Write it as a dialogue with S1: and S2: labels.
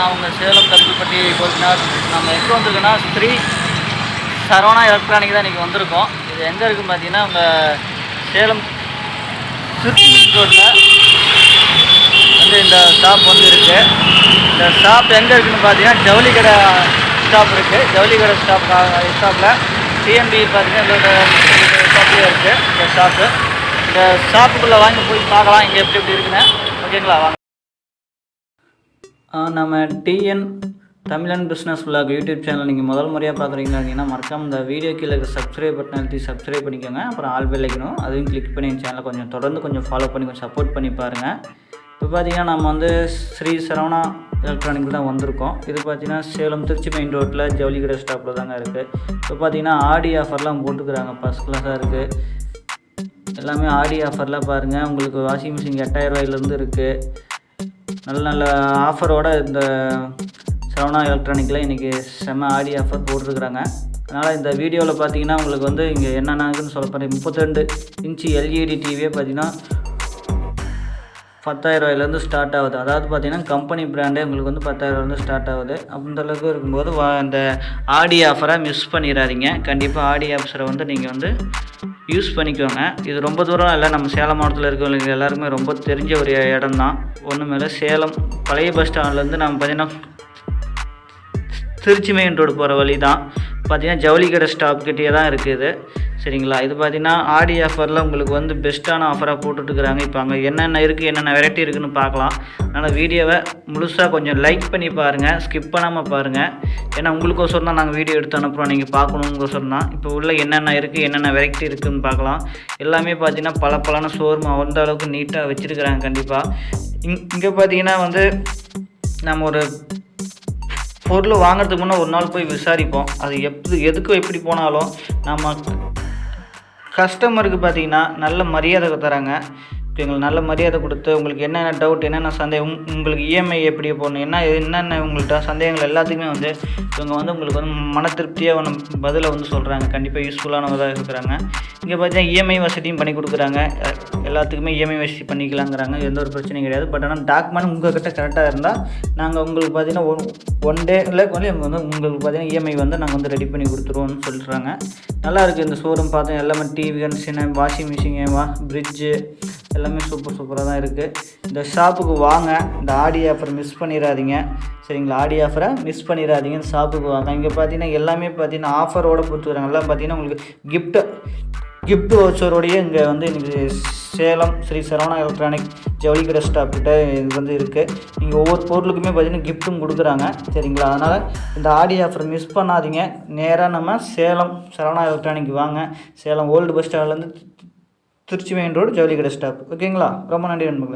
S1: நான் உங்கள் சேலம் கருப்புப்பட்டி கோபிநாத். நம்ம எங்கே வந்திருக்கோன்னா ஸ்ரீ சரவணா எலக்ட்ரானிக் தான் இன்றைக்கி வந்திருக்கோம். இது எங்கே இருக்குதுன்னு பார்த்தீங்கன்னா உங்கள் சேலம் திருச்சி ரோட்டில் வந்து இந்த ஷாப் வந்து இருக்குது. இந்த ஷாப் எங்கே இருக்குதுன்னு பார்த்தீங்கன்னா ஜவுளி கடை ஸ்டாப் இருக்குது. ஜவுளி கடை ஸ்டாப்பில் டிஎம்பி பார்த்தீங்கன்னா இந்த ஷாப்லேயே இருக்குது இந்த ஷாப்பு. இந்த ஷாப்புக்குள்ளே வாங்கி போய் பார்க்கலாம் இங்கே எப்படி இருக்குன்னு. ஓகேங்களா, வாங்க. நம்ம டிஎன் தமிழன் பிஸ்னஸ் விலாக் யூடியூப் சேனல் நீங்கள் முதல் முறையாக பார்க்குறீங்கன்னா மறக்காம இந்த வீடியோ கீழே இருக்க சப்ஸ்கிரைப் பட்டன் அழுத்தி சப்ஸ்கிரைப் பண்ணிக்கோங்க. அப்புறம் ஆல் பெல் ஐக்கனும் அதையும் கிளிக் பண்ணி என் சேனலை கொஞ்சம் தொடர்ந்து கொஞ்சம் ஃபாலோ பண்ணி கொஞ்சம் சப்போர்ட் பண்ணி பாருங்கள். இப்போ பார்த்தீங்கன்னா நம்ம வந்து ஸ்ரீ சரவணா எலக்ட்ரானிக் தான் வந்திருக்கோம். இது பார்த்தீங்கன்னா சேலம் திருச்சி மெயின் ரோட்டில் ஜவுளி கடை ஸ்டாப்பில் தாங்க இருக்குது. இப்போ பார்த்தீங்கன்னா ஆடி ஆஃபர்லாம் போட்டுக்கிறாங்க, ஃபஸ்ட் கிளாஸாக இருக்குது. எல்லாமே ஆடி ஆஃபர்லாம் பாருங்கள். உங்களுக்கு வாஷிங் மிஷின் 8000 ரூபாயிலேருந்து இருக்குது. நல்ல நல்ல ஆஃபரோடு இந்த சரவணா எலக்ட்ரானிக்கில் இன்றைக்கி செம்ம ஆடி ஆஃபர் போட்டிருக்கிறாங்க. அதனால் இந்த வீடியோவில் பார்த்தீங்கன்னா உங்களுக்கு வந்து இங்கே என்னென்னு சொல்ல போகிறேன். 32 இன்ச்சு எல்இடி டிவியே பார்த்தீங்கன்னா 10,000 ரூபாயிலேருந்து ஸ்டார்ட் ஆகுது. அதாவது பார்த்தீங்கன்னா கம்பெனி பிராண்டே உங்களுக்கு வந்து 10,000 ரூபாயிலேருந்து ஸ்டார்ட் ஆகுது. அந்தளவுக்கு இருக்கும்போது அந்த ஆடி ஆஃபரை மிஸ் பண்ணிடாதீங்க. கண்டிப்பாக ஆடி ஆஃபரை வந்து நீங்கள் வந்து யூஸ் பண்ணிக்கோங்க. இது ரொம்ப தூரம் இல்லை, நம்ம சேலம் மாவட்டத்தில் இருக்கிறவங்களுக்கு எல்லாருக்குமே ரொம்ப தெரிஞ்ச ஒரு இடம் தான். ஒன்றும் இல்லை, சேலம் பழைய பஸ் ஸ்டாண்ட்லேருந்து நம்ம பார்த்திங்கன்னா திருச்சி மெயின் ரோடு போகிற வழி தான். பார்த்திங்கன்னா ஜவுளி கடை ஸ்டாப்கிட்டே தான் இருக்குது. சரிங்களா, இது பார்த்திங்கன்னா ஆடி ஆஃபரில் உங்களுக்கு வந்து பெஸ்ட்டான ஆஃபராக போட்டுட்ருக்குறாங்க. இப்போ அங்கே என்னென்ன இருக்குது, என்னென்ன வெரைட்டி இருக்குதுன்னு பார்க்கலாம். அதனால் வீடியோவை முழுசாக கொஞ்சம் லைக் பண்ணி பாருங்கள், ஸ்கிப் பண்ணாமல் பாருங்கள். ஏன்னா உங்களுக்கோசரம் தான் நாங்கள் வீடியோ எடுத்து அனுப்புகிறோம், நீங்கள் பார்க்கணுங்கோசரம் தான். இப்போ உள்ள என்னென்ன இருக்குது, என்னென்ன வெரைட்டி இருக்குதுன்னு பார்க்கலாம். எல்லாமே பார்த்திங்கன்னா பல ஷோரூம் அந்த அளவுக்கு நீட்டாக வச்சுருக்குறாங்க. கண்டிப்பாக இங்கே பார்த்திங்கன்னா வந்து நம்ம ஒரு பொருள் வாங்குறதுக்கு முன்னே ஒரு நாள் போய் விசாரிப்போம். அது எதுக்கு எப்படி போனாலும் நம்ம கஸ்டமருக்கு பார்த்திங்கன்னா நல்ல மரியாதை தராங்க. இப்போ எங்களுக்கு நல்ல மரியாதை கொடுத்து உங்களுக்கு என்னென்ன டவுட், என்னென்ன சந்தேகம், உங்களுக்கு இஎம்ஐ எப்படி போடணும், என்னென்ன உங்கள்கிட்ட சந்தேகங்கள் எல்லாத்துக்குமே வந்து இவங்க வந்து உங்களுக்கு வந்து மன திருப்தியாக ஒன்று பதிலை வந்து சொல்கிறாங்க. கண்டிப்பாக யூஸ்ஃபுல்லானதாக இருக்கிறாங்க. இங்கே பார்த்தீங்கன்னா இஎம்ஐ வசதியும் பண்ணி கொடுக்குறாங்க. எல்லாத்துக்குமே இஎம்ஐ வசதி பண்ணிக்கலாங்கிறாங்க, எந்த ஒரு பிரச்சனையும் கிடையாது. பட் ஆனால் டாக்குமெண்ட் உங்கள்கிட்ட கரெக்டாக இருந்தால் நாங்கள் உங்களுக்கு பார்த்தீங்கன்னா ஒன் டேயில் வந்து உங்களுக்கு பார்த்தீங்கன்னா இஎம்ஐ வந்து நாங்கள் வந்து ரெடி பண்ணி கொடுத்துருவோம்னு சொல்கிறாங்க. நல்லாயிருக்கு இந்த ஷோரூம். பார்த்தீங்கன்னா எல்லாமே TV condition, washing machine, fridge எல்லாமே சூப்பராக தான் இருக்குது. இந்த ஷாப்புக்கு வாங்க, இந்த ஆடி ஆஃபர் மிஸ் பண்ணிடாதீங்க. சரிங்களா, ஆடி ஆஃபரை மிஸ் பண்ணிடாதீங்க, இந்த ஷாப்புக்கு வாங்க. இங்கே பார்த்தீங்கன்னா எல்லாமே பார்த்தீங்கன்னா ஆஃபரோடு கொடுத்துக்கிறாங்க. எல்லாம் பார்த்தீங்கன்னா உங்களுக்கு கிஃப்ட் வவுச்சரோடையே இங்கே வந்து இன்றைக்கி சேலம் ஸ்ரீ சரவணா எலக்ட்ரானிக் ஜவுளி கடை ஸ்டாப்கிட்ட இது வந்து இருக்குது. நீங்கள் ஒவ்வொரு பொருளுக்குமே பார்த்தீங்கன்னா கிஃப்ட்டும் கொடுக்குறாங்க. சரிங்களா, அதனால் இந்த ஆடி ஆஃபர் மிஸ் பண்ணாதீங்க. நேராக நம்ம சேலம் சரவணா எலக்ட்ரானிக் வாங்க. சேலம் ஓல்டு பஸ் ஸ்டாண்ட்லேருந்து திருச்சி மெயின் ரோடு ஜவுளி கடை ஸ்டாப். ஓகேங்களா, ரொம்ப நன்றி நண்பர்களே.